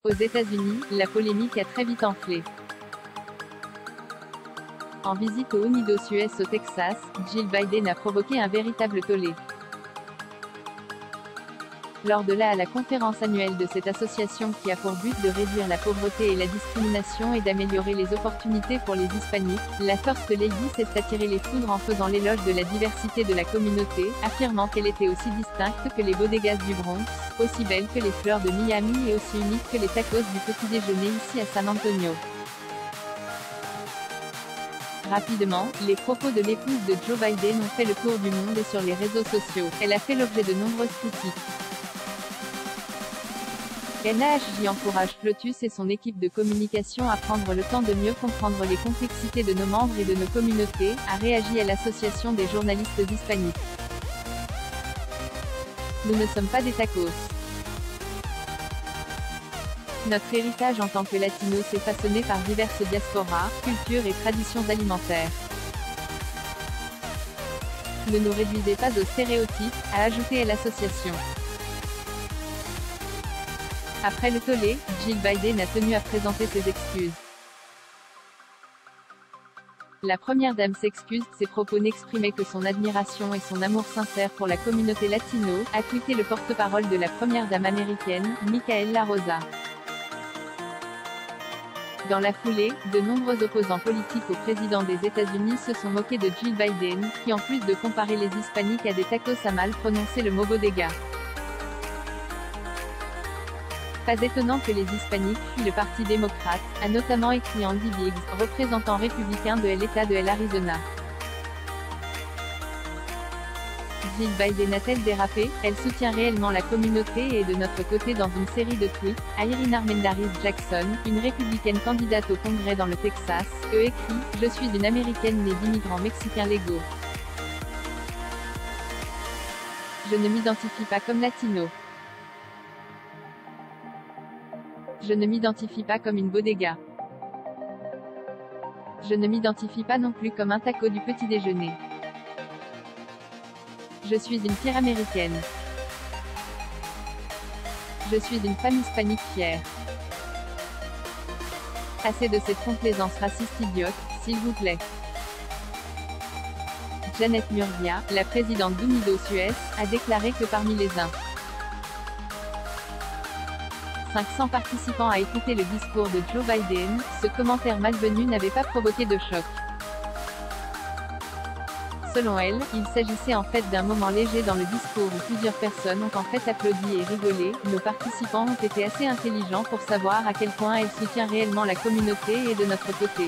Aux États-Unis, la polémique a très vite enflé. En visite au Unidos US au Texas, Jill Biden a provoqué un véritable tollé. Lors de la conférence annuelle de cette association qui a pour but de réduire la pauvreté et la discrimination et d'améliorer les opportunités pour les hispaniques, la First Lady s'est attiré les foudres en faisant l'éloge de la diversité de la communauté, affirmant qu'elle était aussi distincte que les bodegas du Bronx, aussi belle que les fleurs de Miami et aussi unique que les tacos du petit déjeuner ici à San Antonio. Rapidement, les propos de l'épouse de Joe Biden ont fait le tour du monde et sur les réseaux sociaux. Elle a fait l'objet de nombreuses critiques. NAHJ encourage Flotus et son équipe de communication à prendre le temps de mieux comprendre les complexités de nos membres et de nos communautés, a réagi à l'Association des journalistes hispaniques. Nous ne sommes pas des tacos. Notre héritage en tant que latinos s'est façonné par diverses diasporas, cultures et traditions alimentaires. Ne nous réduisez pas aux stéréotypes, a ajouté l'association. Après le tollé, Jill Biden a tenu à présenter ses excuses. La première dame s'excuse, ses propos n'exprimaient que son admiration et son amour sincère pour la communauté latino, a tweeté le porte-parole de la première dame américaine, Michael La Rosa. Dans la foulée, de nombreux opposants politiques au président des États-Unis se sont moqués de Jill Biden, qui en plus de comparer les hispaniques à des tacos a mal prononcé le mot bodega. Pas étonnant que les hispaniques fuient le Parti démocrate, a notamment écrit Andy Biggs, représentant républicain de l'État de l'Arizona. Jill Biden a-t-elle dérapé? Elle soutient réellement la communauté et est de notre côté dans une série de tweets, a Erin Armendariz Jackson, une républicaine candidate au Congrès dans le Texas, écrit « Je suis une américaine née d'immigrants mexicains légaux. Je ne m'identifie pas comme latino. Je ne m'identifie pas comme une bodega. Je ne m'identifie pas non plus comme un taco du petit déjeuner. Je suis une fière américaine. Je suis une femme hispanique fière. Assez de cette complaisance raciste idiote, s'il vous plaît. » Janet Murguia, la présidente d'Unidos US, a déclaré que parmi les 500 participants à écouter le discours de Joe Biden, ce commentaire malvenu n'avait pas provoqué de choc. Selon elle, il s'agissait en fait d'un moment léger dans le discours où plusieurs personnes ont en fait applaudi et rigolé. Nos participants ont été assez intelligents pour savoir à quel point elle soutient réellement la communauté et est de notre côté.